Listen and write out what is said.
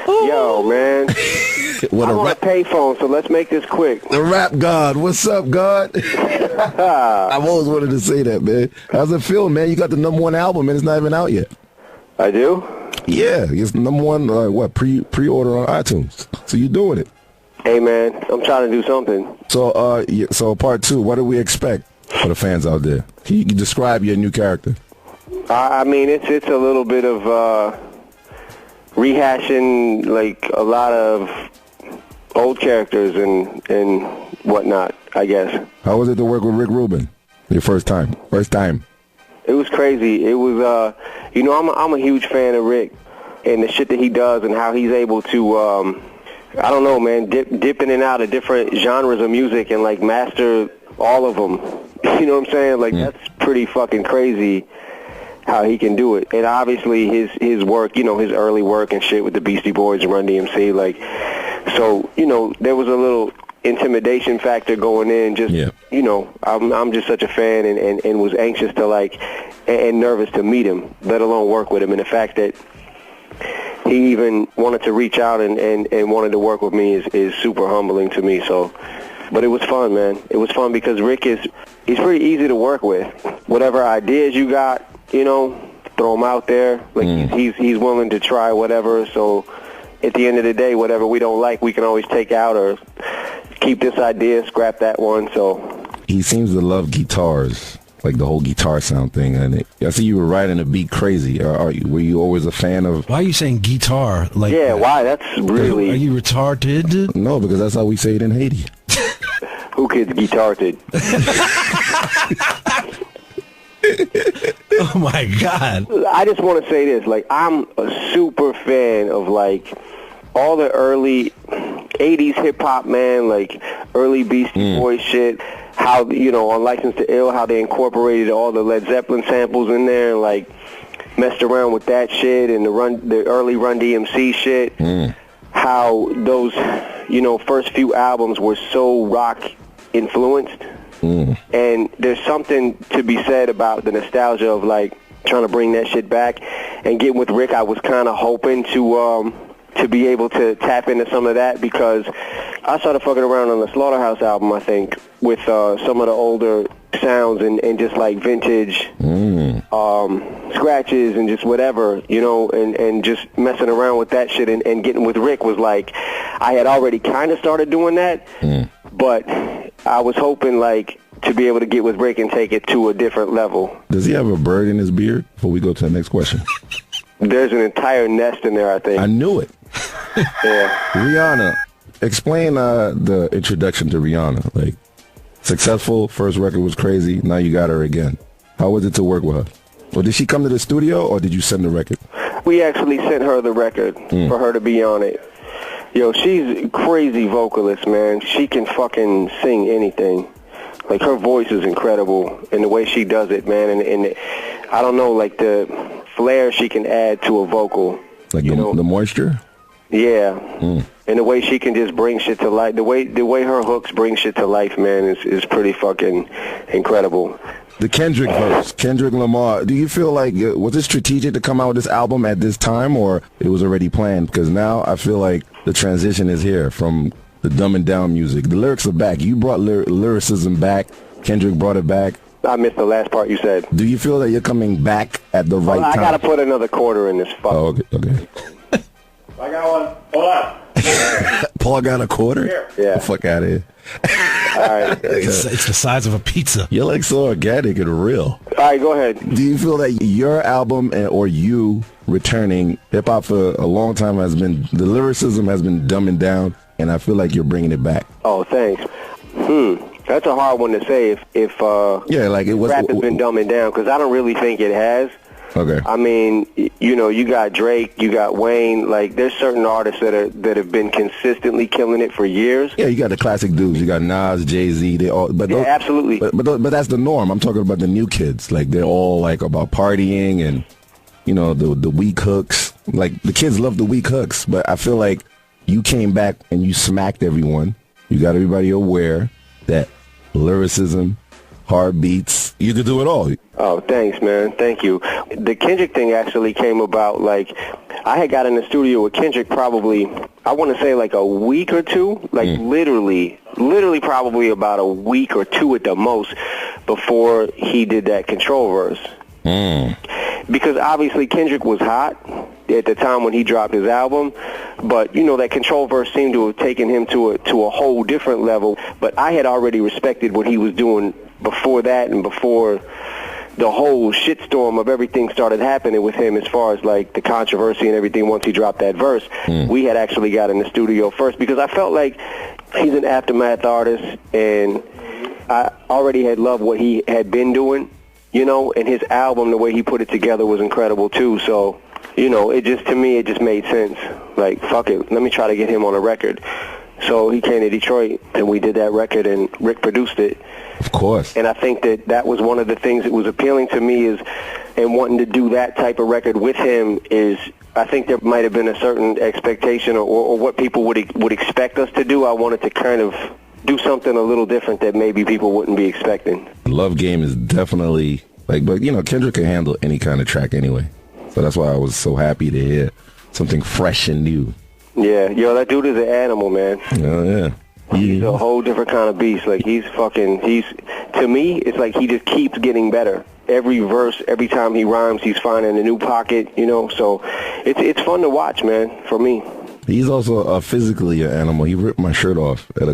Yo, man. What I'm on a payphone, so let's make this quick. The rap god. What's up, God? I've always wanted to say that, man. How's it feel, man? You got the #1 album, and it's not even out yet. I do? Yeah, it's #1, pre-order on iTunes. So you're doing it. Hey, man, I'm trying to do something. So, so part 2, what do we expect for the fans out there? Can you describe your new character? I mean, it's a little bit of rehashing, like, a lot of old characters and whatnot, I guess. How was it to work with Rick Rubin? Your first time? It was crazy. It was, I'm a huge fan of Rick and the shit that he does and how he's able to, I don't know, man, dip in and out of different genres of music and, like, master all of them. You know what I'm saying? Like, that's pretty fucking crazy how he can do it. And obviously his work, his early work and shit with the Beastie Boys and Run DMC, like, so, there was a little intimidation factor going in, just, I'm just such a fan and was anxious to, like, and nervous to meet him, let alone work with him. And the fact that he even wanted to reach out and wanted to work with me is super humbling to me. So, but it was fun, man. It was fun because Rick he's pretty easy to work with. Whatever ideas you got, throw them out there. Like he's willing to try whatever. So at the end of the day, whatever we don't like, we can always take out or keep this idea, scrap that one. So he seems to love guitars, like the whole guitar sound thing. And I see you were riding a beat crazy. Were you always a fan of? Why are you saying guitar? Like, yeah, why? That's really. Are you retarded? No, because that's how we say it in Haiti. Who Kid's guitarted? Oh my God! I just want to say this: like, I'm a super fan of like all the early '80s hip hop, man. Like early Beastie Boys shit. How on License to Ill, how they incorporated all the Led Zeppelin samples in there, and like messed around with that shit, and the early Run DMC shit. How those first few albums were so rock influenced. And there's something to be said about the nostalgia of like trying to bring that shit back. And getting with Rick, I was kind of hoping to be able to tap into some of that, because I started fucking around on the Slaughterhouse album, I think, with some of the older sounds and just like vintage scratches and just whatever, and just messing around with that shit. And getting with Rick was like, I had already kind of started doing that, but I was hoping like to be able to get with Rick and take it to a different level. Does he have a bird in his beard? Before we go to the next question. There's an entire nest in there, I think. I knew it. Yeah. Rihanna, explain the introduction to Rihanna. Like, successful, first record was crazy, now you got her again. How was it to work with her? Or did she come to the studio, or did you send the record? We actually sent her the record for her to be on it. Yo, she's a crazy vocalist, man. She can fucking sing anything. Like, her voice is incredible, and the way she does it, man, and I don't know, like, the flair she can add to a vocal. Like the moisture? Yeah. And the way she can just bring shit to life, the way her hooks bring shit to life, man, is pretty fucking incredible. The Kendrick verse, Kendrick Lamar, do you feel like, was it strategic to come out with this album at this time, or it was already planned? Because now I feel like the transition is here from the dumb and down music. The lyrics are back. You brought lyricism back. Kendrick brought it back. I missed the last part you said. Do you feel that you're coming back at the right time? I got to put another quarter in this fuck. Oh, okay. I got one. Hold on. Paul got a quarter? Yeah. Get the fuck out of here. All right. It's the size of a pizza. You're like so organic and real. All right, go ahead. Do you feel that your album or you returning hip-hop for a long time the lyricism has been dumbing down, and I feel like you're bringing it back? Oh, thanks. That's a hard one to say if rap has been dumbing down, because I don't really think it has. Okay. I mean, you got Drake, you got Wayne. Like, there's certain artists that have been consistently killing it for years. Yeah, you got the classic dudes. You got Nas, Jay-Z. They all, absolutely. But that's the norm. I'm talking about the new kids. Like, they're all like about partying and the weak hooks. Like, the kids love the weak hooks. But I feel like you came back and you smacked everyone. You got everybody aware that lyricism, hard beats, You could do it all. Oh, thanks, man. Thank you. The Kendrick thing actually came about, like, I had got in the studio with Kendrick probably, I want to say like a week or two, like literally probably about a week or two at the most before he did that Control verse. Because obviously Kendrick was hot at the time when he dropped his album, but you know that Control verse seemed to have taken him to a whole different level. But I had already respected what he was doing before that, and before the whole shitstorm of everything started happening with him, as far as like the controversy and everything. Once he dropped that verse, we had actually got in the studio first, because I felt like he's an Aftermath artist, and I already had loved what he had been doing, you know, and his album, the way he put it together, was incredible too. So, you know, it just made sense. Like, fuck it, let me try to get him on a record. So he came to Detroit, and we did that record, and Rick produced it. Of course. And I think that was one of the things that was appealing to me, is, and wanting to do that type of record with him, is I think there might have been a certain expectation or what people would expect us to do. I wanted to kind of do something a little different that maybe people wouldn't be expecting. Love Game is definitely, like, but you know, Kendrick can handle any kind of track anyway. So that's why I was so happy to hear something fresh and new. Yeah, yo, that dude is an animal, man. Oh, yeah. He's a whole different kind of beast. Like, to me, it's like he just keeps getting better. Every verse, every time he rhymes, he's finding a new pocket, you know. So it's fun to watch, man, for me. He's also physically an animal. He ripped my shirt off at a